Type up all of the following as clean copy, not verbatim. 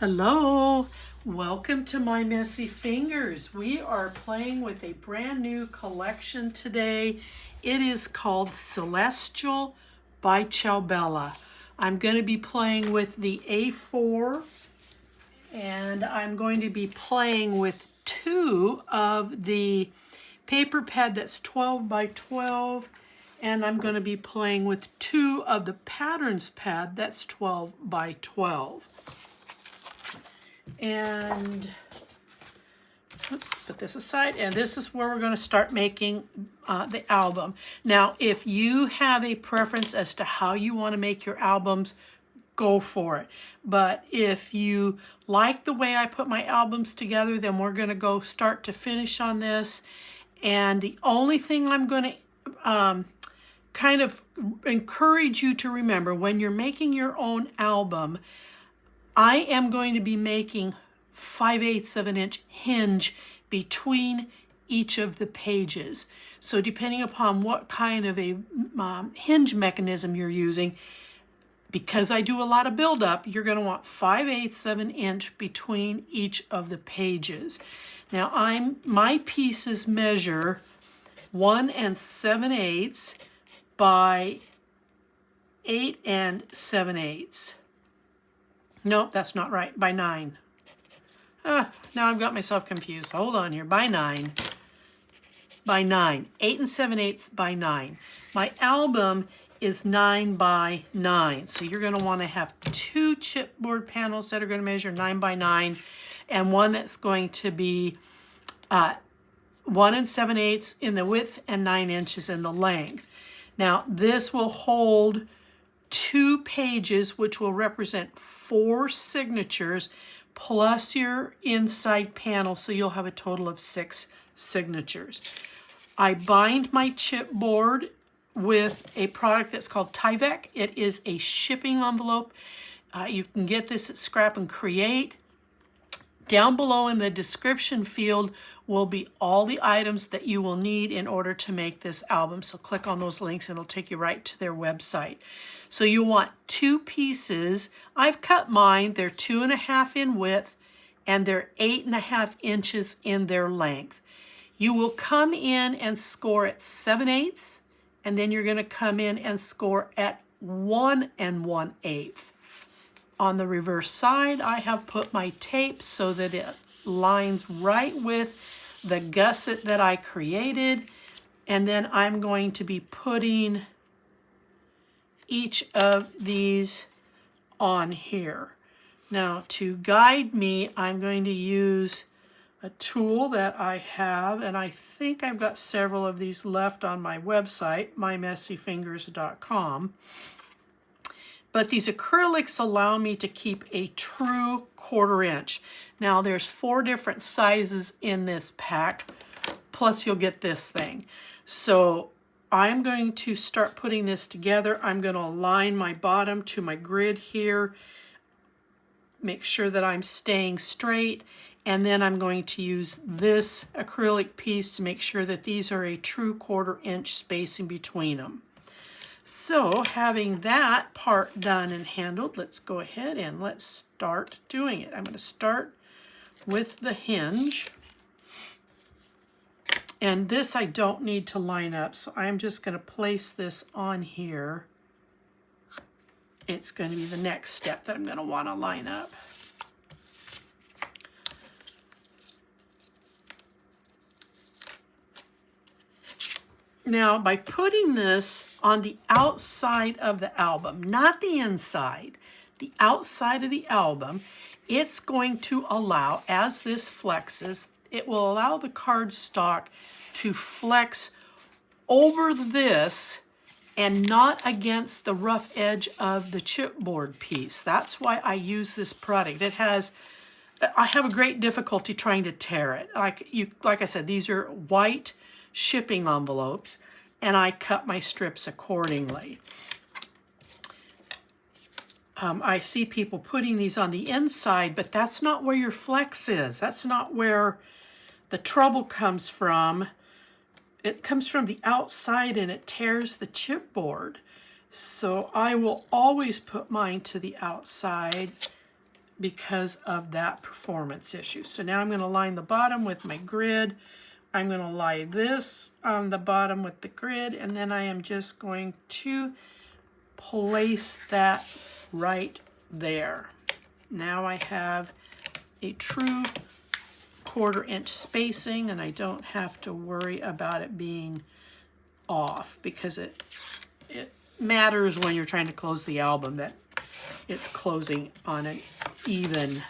Hello, welcome to My Messy Fingers. We are playing with a brand new collection today. It is called Celestial by Ciao Bella. I'm going to be playing with the A4 and I'm going to be playing with two of the paper pad that's 12 by 12, and I'm going to be playing with two of the patterns pad that's 12 by 12. And oops, put this aside, and this is where we're going to start making the album. Now, if you have a preference as to how you want to make your albums, go for it. But if you like the way I put my albums together, then we're going to go start to finish on this. And the only thing I'm going to kind of encourage you to remember when you're making your own album, I am going to be making 5/8 of an inch hinge between each of the pages. So depending upon what kind of a hinge mechanism you're using, because I do a lot of buildup, you're going to want 5/8 of an inch between each of the pages. Now my pieces measure 1 7/8 by 8 7/8. Nope, that's not right. By 9. Now I've got myself confused. Hold on here. By 9. By 9. 8 7/8 by 9. My album is 9 by 9. So you're going to want to have two chipboard panels that are going to measure 9 by 9, and one that's going to be 1 7/8 in the width and 9 inches in the length. Now this will hold 2 pages, which will represent 4 signatures plus your inside panel, so you'll have a total of 6 signatures. I bind my chipboard with a product that's called Tyvek. It is a shipping envelope. You can get this at Scrap and Create. Down below in the description field will be all the items that you will need in order to make this album. So click on those links and it'll take you right to their website. So you want 2 pieces. I've cut mine. They're 2.5 in width and they're 8.5 inches in their length. You will come in and score at 7/8, and then you're going to come in and score at 1 1/8. On the reverse side, I have put my tape so that it lines right with the gusset that I created. And then I'm going to be putting each of these on here. Now, to guide me, I'm going to use a tool that I have, and I think I've got several of these left on my website, mymessyfingers.com. But these acrylics allow me to keep a true 1/4 inch. Now there's 4 different sizes in this pack, plus you'll get this thing. So I'm going to start putting this together. I'm going to align my bottom to my grid here, make sure that I'm staying straight, and then I'm going to use this acrylic piece to make sure that these are a true 1/4 inch spacing between them. So having that part done and handled, let's go ahead and let's start doing it. I'm going to start with the hinge. And this I don't need to line up, so I'm just going to place this on here. It's going to be the next step that I'm going to want to line up. Now, by putting this on the outside of the album, not the inside, the outside of the album, it's going to allow, as this flexes, it will allow the cardstock to flex over this and not against the rough edge of the chipboard piece. That's why I use this product. I have a great difficulty trying to tear it. Like I said, these are white shipping envelopes, and I cut my strips accordingly. I see people putting these on the inside, but that's not where your flex is. That's not where the trouble comes from. It comes from the outside and it tears the chipboard. So I will always put mine to the outside because of that performance issue. So now I'm going to line the bottom with my grid. I'm going to lie this on the bottom with the grid, and then I am just going to place that right there. Now I have a true 1/4 inch spacing, and I don't have to worry about it being off, because it matters when you're trying to close the album that it's closing on an even,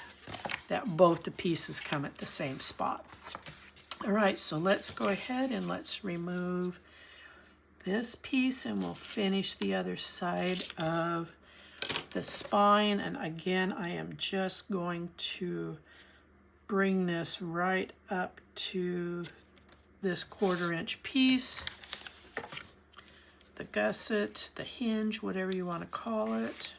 that both the pieces come at the same spot. All right, so let's go ahead and let's remove this piece, and we'll finish the other side of the spine. And again, I am just going to bring this right up to this 1/4 inch piece, the gusset, the hinge, whatever you want to call it.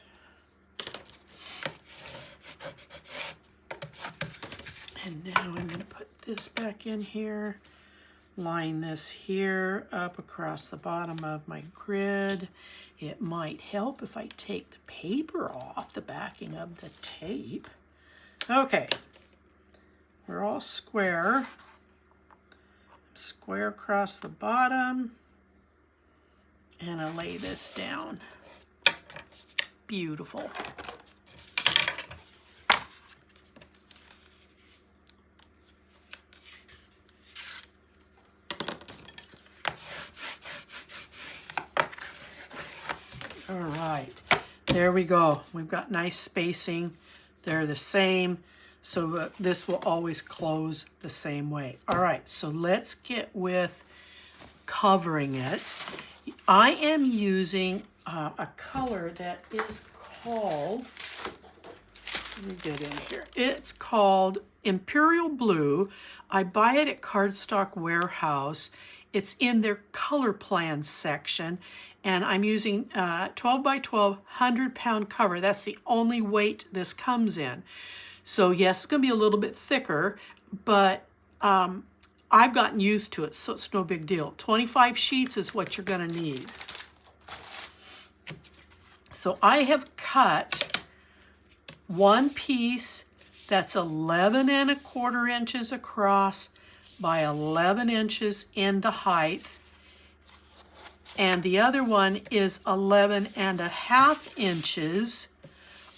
And now I'm going to put this back in here, line this here up across the bottom of my grid. It might help if I take the paper off the backing of the tape. Okay, we're all square. Square across the bottom, and I lay this down. Beautiful. All right, there we go. We've got nice spacing. They're the same, so this will always close the same way. All right, so let's get with covering it. I am using a color that is called, let me get in here. It's called Imperial Blue. I buy it at Cardstock Warehouse. It's in their color plan section, and I'm using 12 by 12 100-pound cover. That's the only weight this comes in. So yes, it's going to be a little bit thicker, but I've gotten used to it, so it's no big deal. 25 sheets is what you're going to need. So I have cut one piece that's 11 1/4 inches across by 11 inches in the height, and the other one is 11 1/2 inches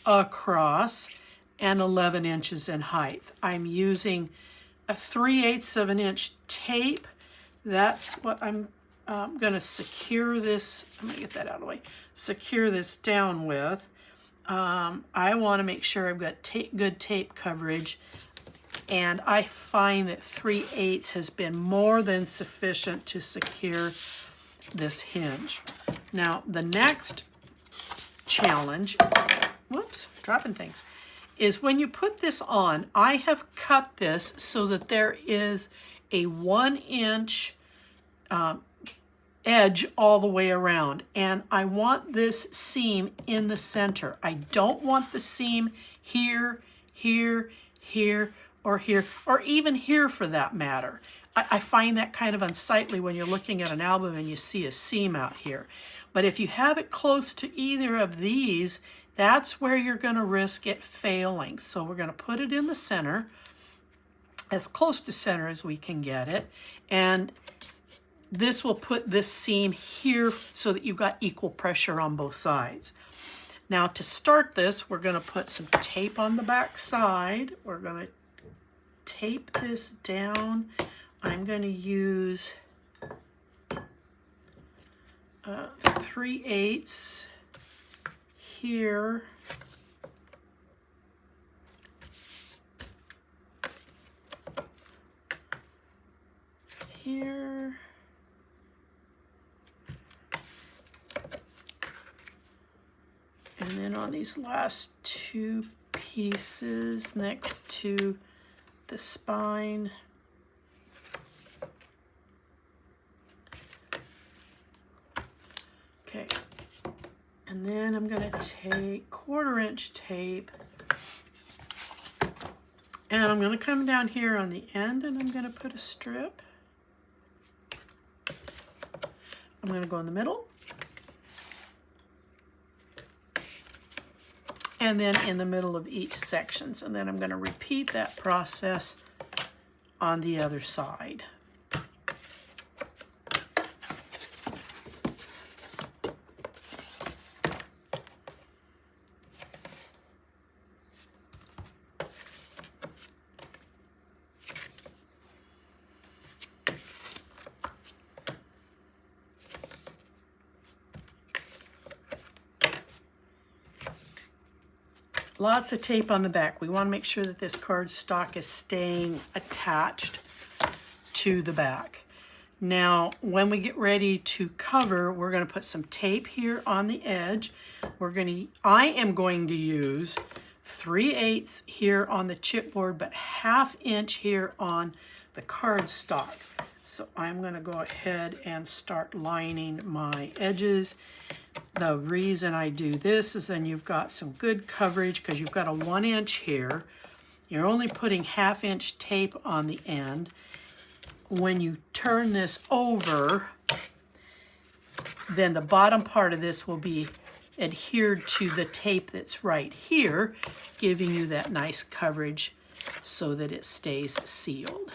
across and 11 inches in height. I'm using a 3/8 of an inch tape. That's what I'm going to secure this. I'm going to get that out of the way. Secure this down with. I want to make sure I've got good tape coverage, and I find that 3/8 has been more than sufficient to secure this hinge. Now the next challenge, whoops, dropping things, is when you put this on, I have cut this so that there is a 1 inch edge all the way around, and I want this seam in the center. I don't want the seam here, here, here, or here, or even here for that matter. I find that kind of unsightly when you're looking at an album and you see a seam out here. But if you have it close to either of these, that's where you're going to risk it failing. So we're going to put it in the center, as close to center as we can get it, and this will put this seam here so that you've got equal pressure on both sides. Now to start this, we're going to put some tape on the back side. We're going to tape this down. I'm going to use 3/8 here. Here. And then on these last two pieces next to the spine. Okay, and then I'm going to take 1/4 inch tape, and I'm going to come down here on the end, and I'm going to put a strip. I'm going to go in the middle, and then in the middle of each sections. And then I'm going to repeat that process on the other side. Lots of tape on the back. We want to make sure that this cardstock is staying attached to the back. Now, when we get ready to cover, we're going to put some tape here on the edge. I am going to use 3/8 here on the chipboard, but 1/2 inch here on the cardstock. So I'm going to go ahead and start lining my edges. The reason I do this is then you've got some good coverage because you've got a 1 inch here. You're only putting 1/2 inch tape on the end. When you turn this over, then the bottom part of this will be adhered to the tape that's right here, giving you that nice coverage so that it stays sealed.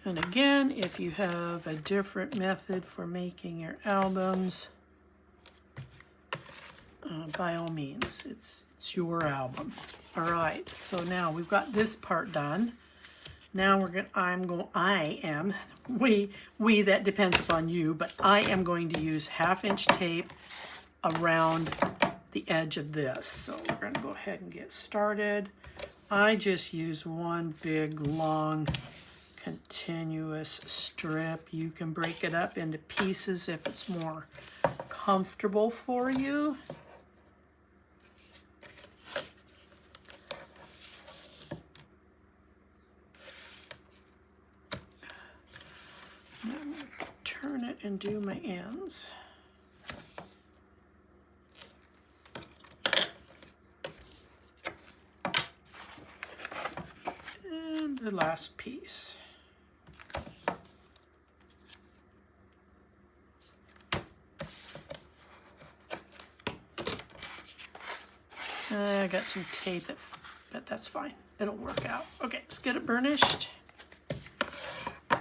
And again, if you have a different method for making your albums, by all means, it's your album. All right, so now we've got this part done. Now we, that depends upon you, but I am going to use 1/2 inch tape around the edge of this. So we're going to go ahead and get started. I just use one big, long, continuous strip. You can break it up into pieces if it's more comfortable for you. Now I'm going to turn it and do my ends. And the last piece. I got some tape, but that's fine. It'll work out. Okay, let's get it burnished. All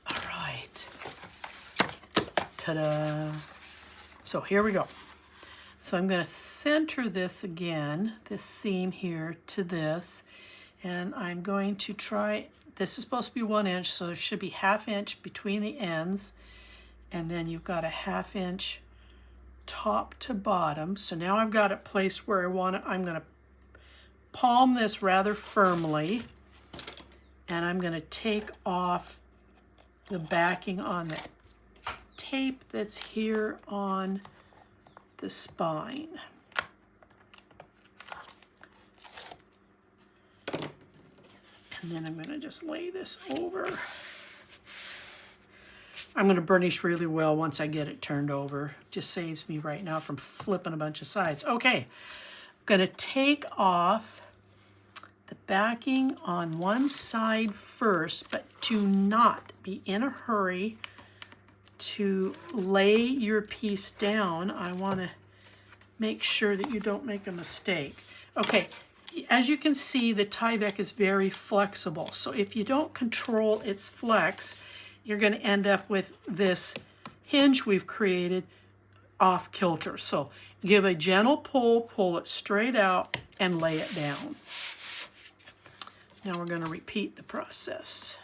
right. Ta-da. So here we go. So I'm going to center this again, this seam here to this, and I'm going to try, this is supposed to be 1 inch, so there should be 1/2 inch between the ends. And then you've got a 1/2 inch top to bottom. So now I've got it placed where I want it. I'm going to palm this rather firmly, and I'm going to take off the backing on the tape that's here on the spine. And then I'm going to just lay this over. I'm going to burnish really well once I get it turned over. Just saves me right now from flipping a bunch of sides. Okay, I'm going to take off the backing on one side first, but do not be in a hurry to lay your piece down. I want to make sure that you don't make a mistake. Okay, as you can see, the Tyvek is very flexible. So if you don't control its flex, you're going to end up with this hinge we've created off kilter. So give a gentle pull, pull it straight out, and lay it down. Now we're going to repeat the process.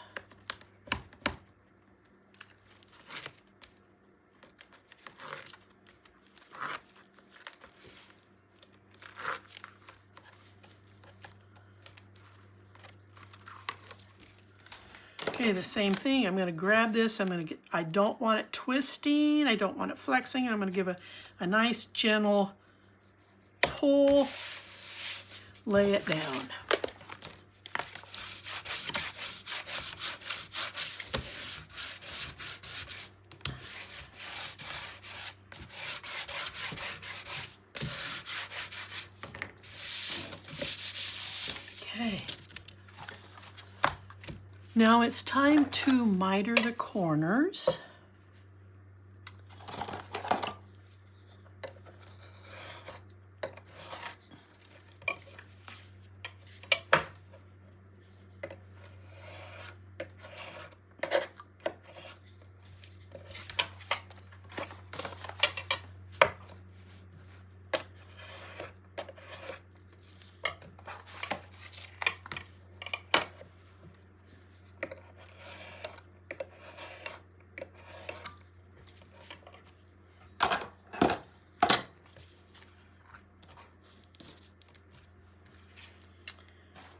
Okay, the same thing. I'm going to grab this. I don't want it twisting. I don't want it flexing. I'm going to give a nice gentle pull, lay it down. Okay. Now it's time to miter the corners.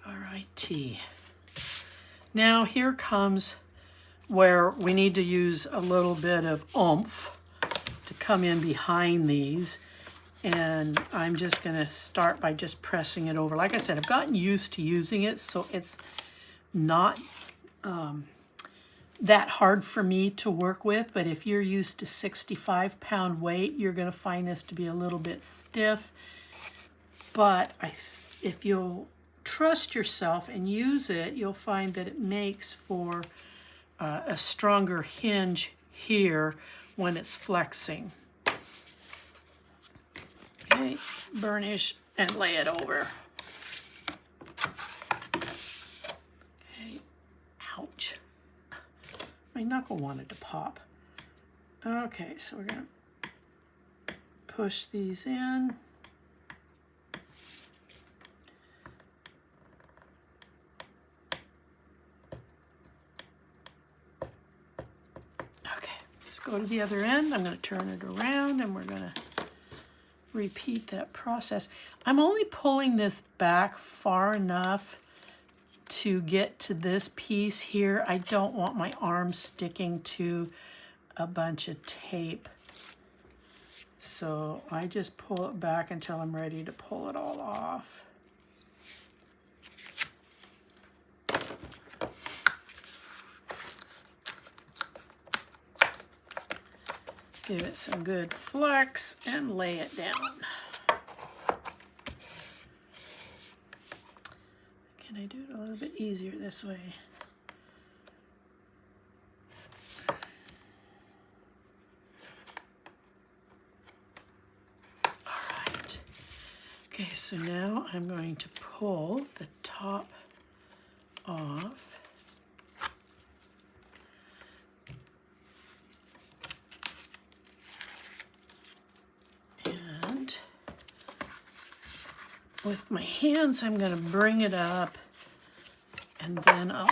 Alrighty. Now here comes where we need to use a little bit of oomph to come in behind these. And I'm just going to start by just pressing it over. Like I said, I've gotten used to using it, so it's not that hard for me to work with. But if you're used to 65-pound weight, you're going to find this to be a little bit stiff. But if you'll trust yourself and use it, you'll find that it makes for a stronger hinge here when it's flexing. Okay, burnish and lay it over. Okay, ouch. My knuckle wanted to pop. Okay, so we're gonna push these in. Okay, let's go to the other end. I'm gonna turn it around and we're gonna repeat that process. I'm only pulling this back far enough to get to this piece here. I don't want my arm sticking to a bunch of tape. So I just pull it back until I'm ready to pull it all off. Give it some good flex and lay it down. Can I do it a little bit easier this way? All right. Okay, so now I'm going to pull the top off. With my hands, I'm going to bring it up, and then I'll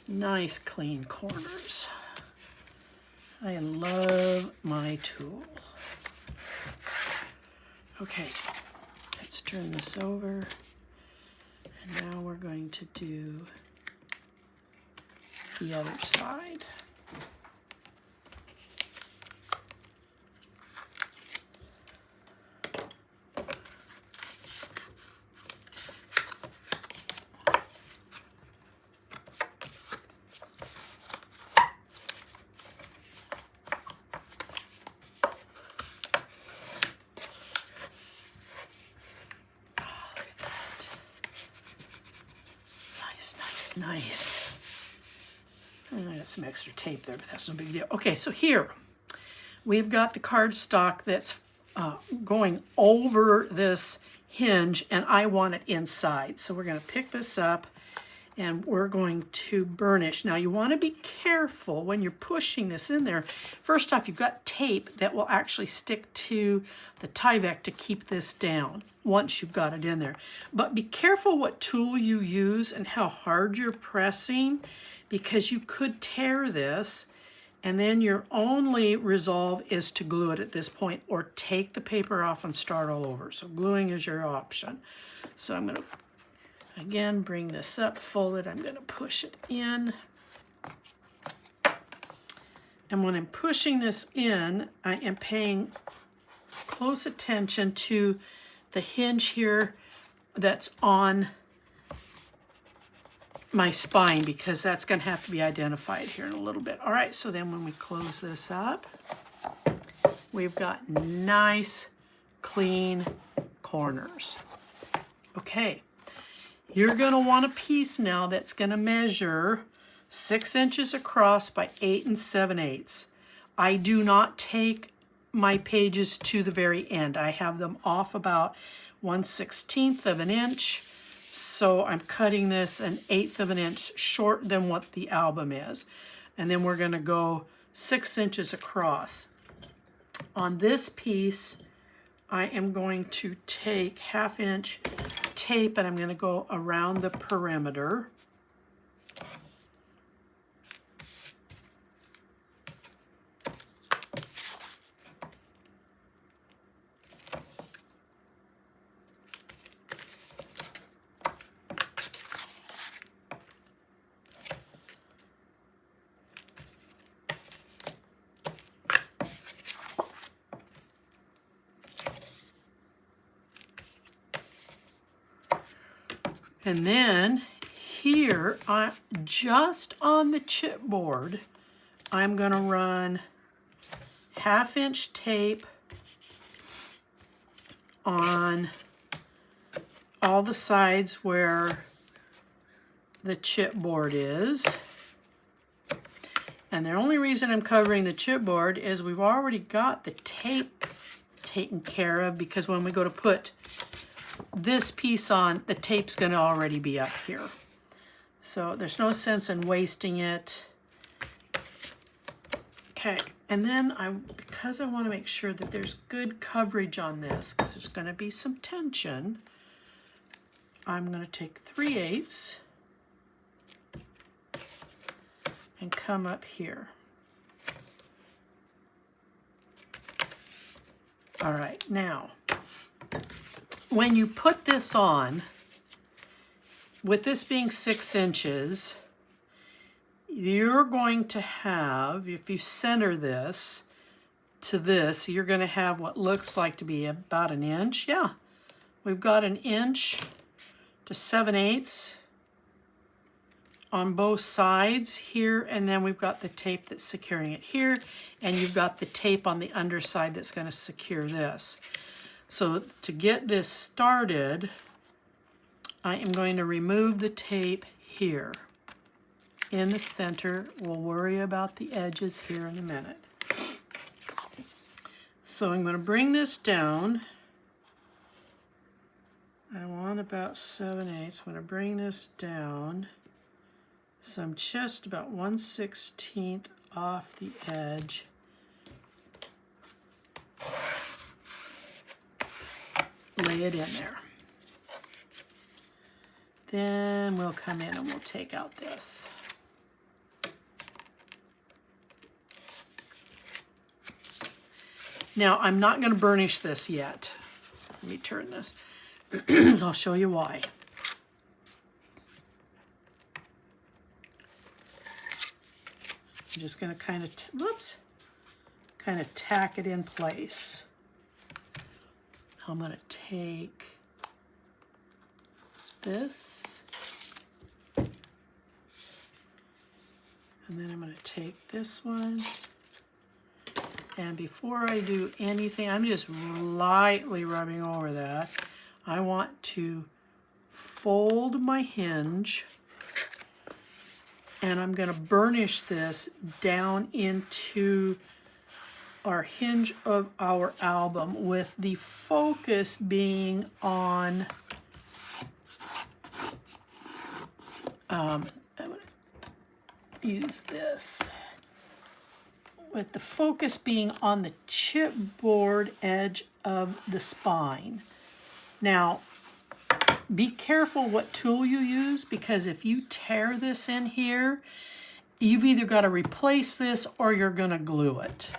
nice clean corners. I love my tool. Okay. Let's turn this over, and now we're going to do the other side. Nice. And I got some extra tape there, but that's no big deal. Okay, so here we've got the cardstock that's going over this hinge, and I want it inside. So we're going to pick this up and we're going to burnish. Now you want to be careful when you're pushing this in there. First off, you've got tape that will actually stick to the Tyvek to keep this down once you've got it in there. But be careful what tool you use and how hard you're pressing, because you could tear this, and then your only resolve is to glue it at this point or take the paper off and start all over. So gluing is your option. So I'm going to again bring this up, fold it, I'm going to push it in. And when I'm pushing this in, I am paying close attention to the hinge here that's on my spine, because that's going to have to be identified here in a little bit. All right, so then when we close this up, we've got nice, clean corners. Okay, you're going to want a piece now that's going to measure 6 inches across by 8 7/8. I do not take my pages to the very end. I have them off about 1/16 of an inch. So I'm cutting this 1/8 of an inch short than what the album is. And then we're going to go 6 inches across. On this piece, I am going to take 1/2 inch tape and I'm going to go around the perimeter. And then here, just on the chipboard, I'm going to run 1/2 inch tape on all the sides where the chipboard is. And the only reason I'm covering the chipboard is we've already got the tape taken care of, because when we go to put this piece on, the tape's going to already be up here. So there's no sense in wasting it. Okay, and then because I want to make sure that there's good coverage on this, because there's going to be some tension, I'm going to take 3/8 and come up here. All right, now, when you put this on, with this being 6 inches, you're going to have, if you center this to this, you're going to have what looks like to be about 1 inch. Yeah, we've got 1 inch to 7/8 on both sides here, and then we've got the tape that's securing it here, and you've got the tape on the underside that's going to secure this. So to get this started, I am going to remove the tape here in the center. We'll worry about the edges here in a minute. So I'm going to bring this down. I want about 7/8. I'm going to bring this down. So I'm just about 1/16 off the edge. Lay it in there. Then we'll come in and we'll take out this. Now, I'm not going to burnish this yet. Let me turn this. I'll show you why. I'm just going to kind of tack it in place. I'm going to take this, and then I'm going to take this one, and before I do anything, I'm just lightly rubbing over that. I want to fold my hinge, and I'm going to burnish this down into our hinge of our album, with the focus being on I'm going to use this, with the focus being on the chipboard edge of the spine. Now, be careful what tool you use, because if you tear this in here, you've either got to replace this or you're going to glue it.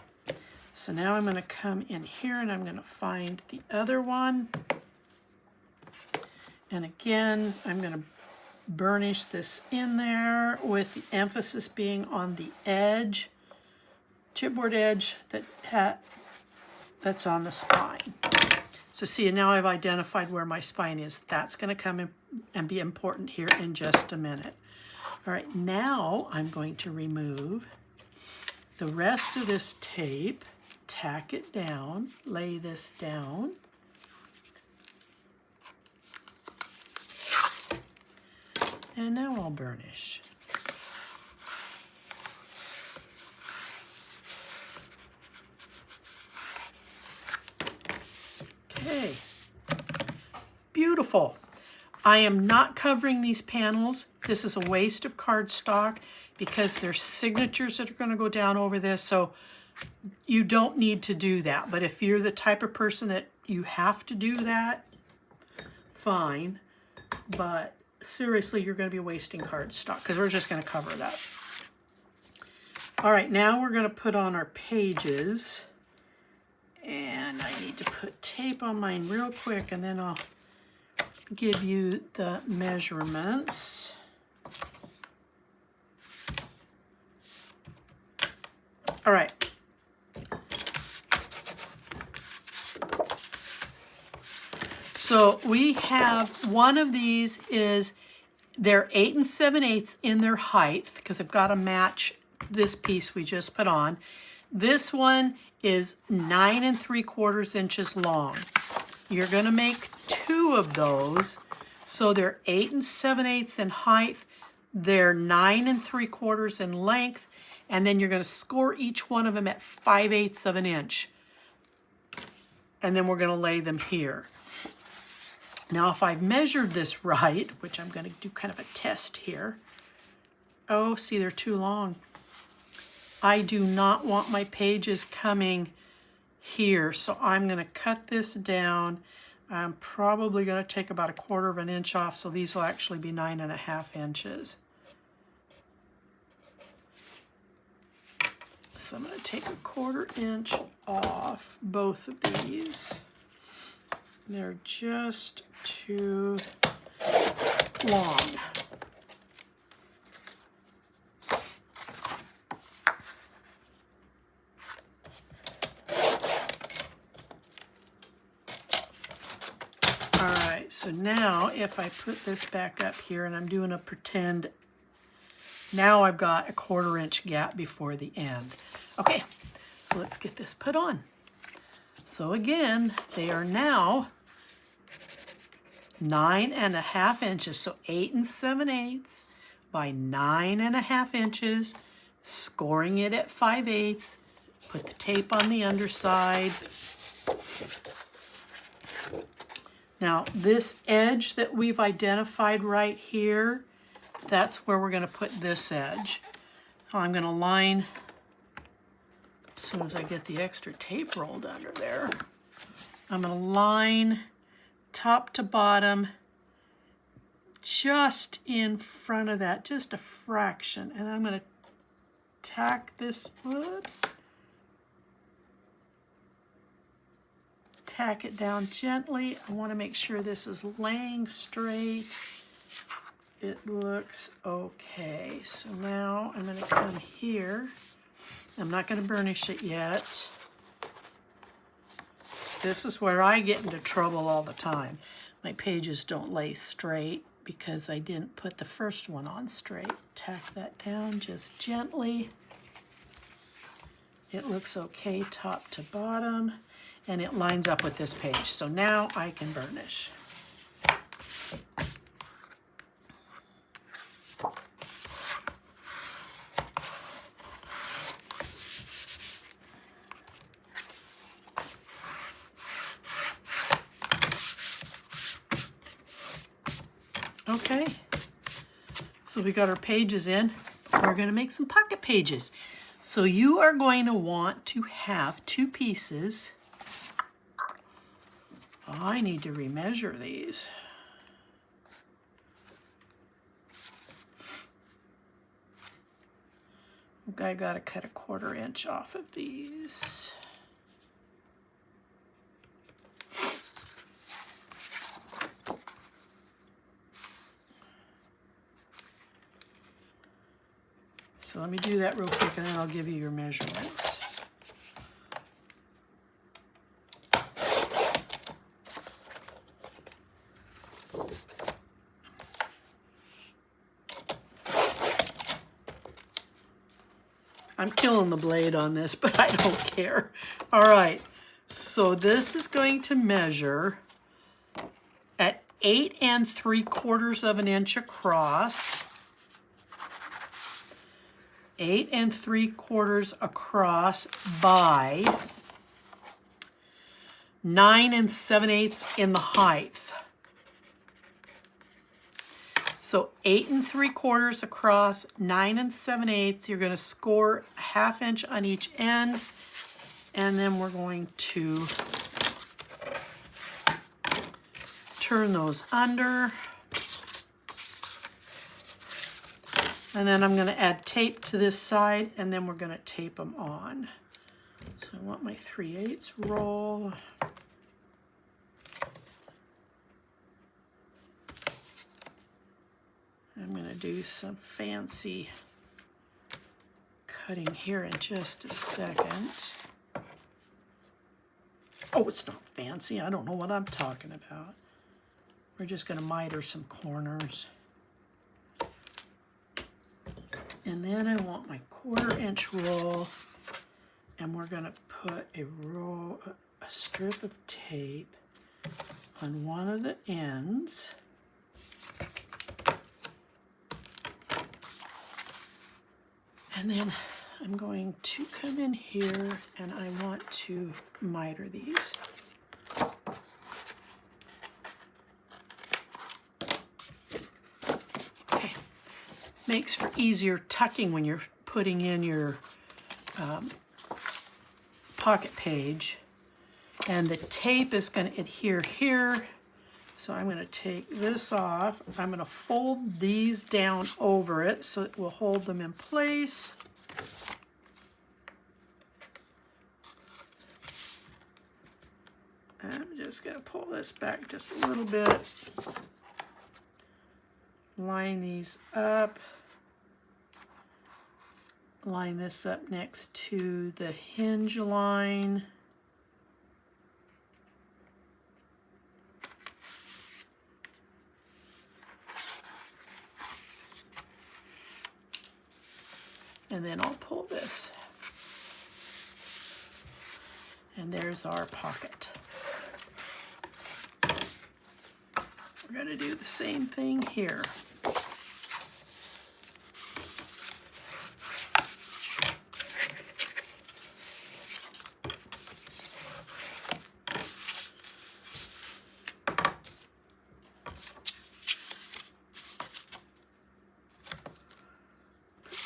So now I'm going to come in here and I'm going to find the other one. And again, I'm going to burnish this in there, with the emphasis being on the edge, chipboard edge that's on the spine. So see, now I've identified where my spine is. That's going to come in and be important here in just a minute. All right, now I'm going to remove the rest of this tape, tack it down, lay this down. And now I'll burnish. Okay, beautiful. I am not covering these panels. This is a waste of cardstock because there's signatures that are going to go down over this, so you don't need to do that. But if you're the type of person that you have to do that, fine. But seriously, you're going to be wasting cardstock because we're just going to cover it up. All right, now we're going to put on our pages. And I need to put tape on mine real quick, and then I'll give you the measurements. All right. So we have one of these is they're 8 7/8 in their height because I've got to match this piece we just put on. This one is 9 3/4 inches long. You're going to make 2 of those. So they're 8 7/8 in height. They're 9 3/4 in length. And then you're going to score each one of them at 5/8 of an inch. And then we're going to lay them here. Now, if I've measured this right, which I'm going to do kind of a test here. Oh, see, they're too long. I do not want my pages coming here, so I'm going to cut this down. I'm probably going to take about 1/4 inch off, so these will actually be 9 1/2 inches. So I'm going to take 1/4 inch off both of these. They're just too long. All right, so now if I put this back up here and I'm doing a pretend, now I've got 1/4 inch gap before the end. Okay, so let's get this put on. So again, they are now 9 1/2 inches, so 8 7/8 by 9 1/2 inches, scoring it at 5/8. Put the tape on the underside. Now, this edge that we've identified right here, that's where we're going to put this edge. I'm going to line, as soon as I get the extra tape rolled under there, I'm going to line top to bottom just in front of that, just a fraction. And I'm going to tack this, whoops, tack it down gently. I want to make sure this is laying straight. It looks okay. So now I'm going to come here. I'm not going to burnish it yet. This is where I get into trouble all the time. My pages don't lay straight because I didn't put the first one on straight. Tack that down just gently. It looks okay top to bottom, and it lines up with this page. So now I can burnish. Okay, so we got our pages in. We're going to make some pocket pages. So you are going to want to have 2 pieces. I need to remeasure these. I got to cut 1/4 inch off of these. So let me do that real quick and then I'll give you your measurements. I'm killing the blade on this, but I don't care. All right, so this is going to measure at 8 3/4 of an inch across. 8 3/4 across by 9 7/8 in the height. So 8 3/4 across, 9 7/8. You're going to score a 1/2 inch on each end, and then we're going to turn those under. And then I'm going to add tape to this side, and then we're going to tape them on. So I want my 3/8 roll. I'm going to do some fancy cutting here in just a second. Oh, it's not fancy. I don't know what I'm talking about. We're just going to miter some corners. And then I want my 1/4 inch roll, and we're going to put a strip of tape on one of the ends. And then I'm going to come in here and I want to miter these. Okay. Makes for easier tucking when you're putting in your pocket page. And the tape is going to adhere here. So I'm going to take this off. I'm going to fold these down over it so it will hold them in place. I'm just going to pull this back just a little bit. Line these up. Line this up next to the hinge line. And then I'll pull this. And there's our pocket. We're going to do the same thing here.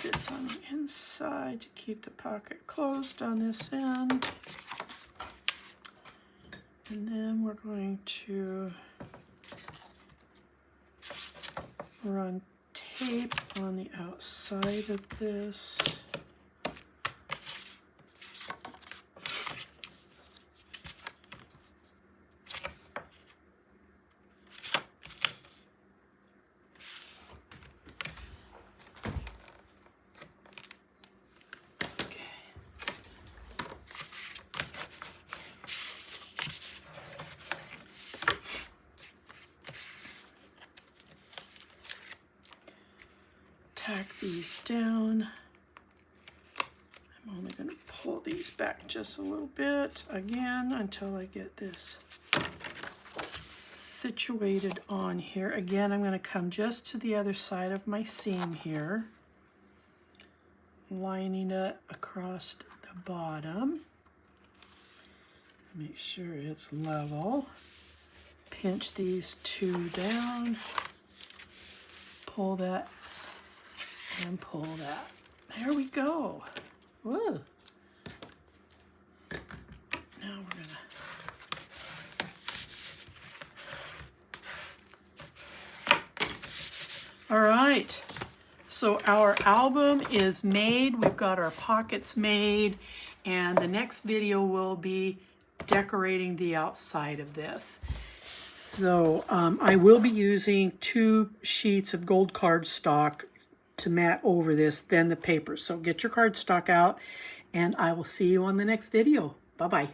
This on the inside to keep the pocket closed on this end. And then we're going to run tape on the outside of this. Tack these down. I'm only going to pull these back just a little bit again until I get this situated on here. Again, I'm going to come just to the other side of my seam here, lining it across the bottom. Make sure it's level. Pinch these two down, pull that and pull that. There we go. Whoa. Now we're gonna... All right. So our album is made. We've got our pockets made. And the next video will be decorating the outside of this. So I will be using 2 sheets of gold cardstock to mat over this, then the paper. So get your cardstock out, and I will see you on the next video. Bye-bye.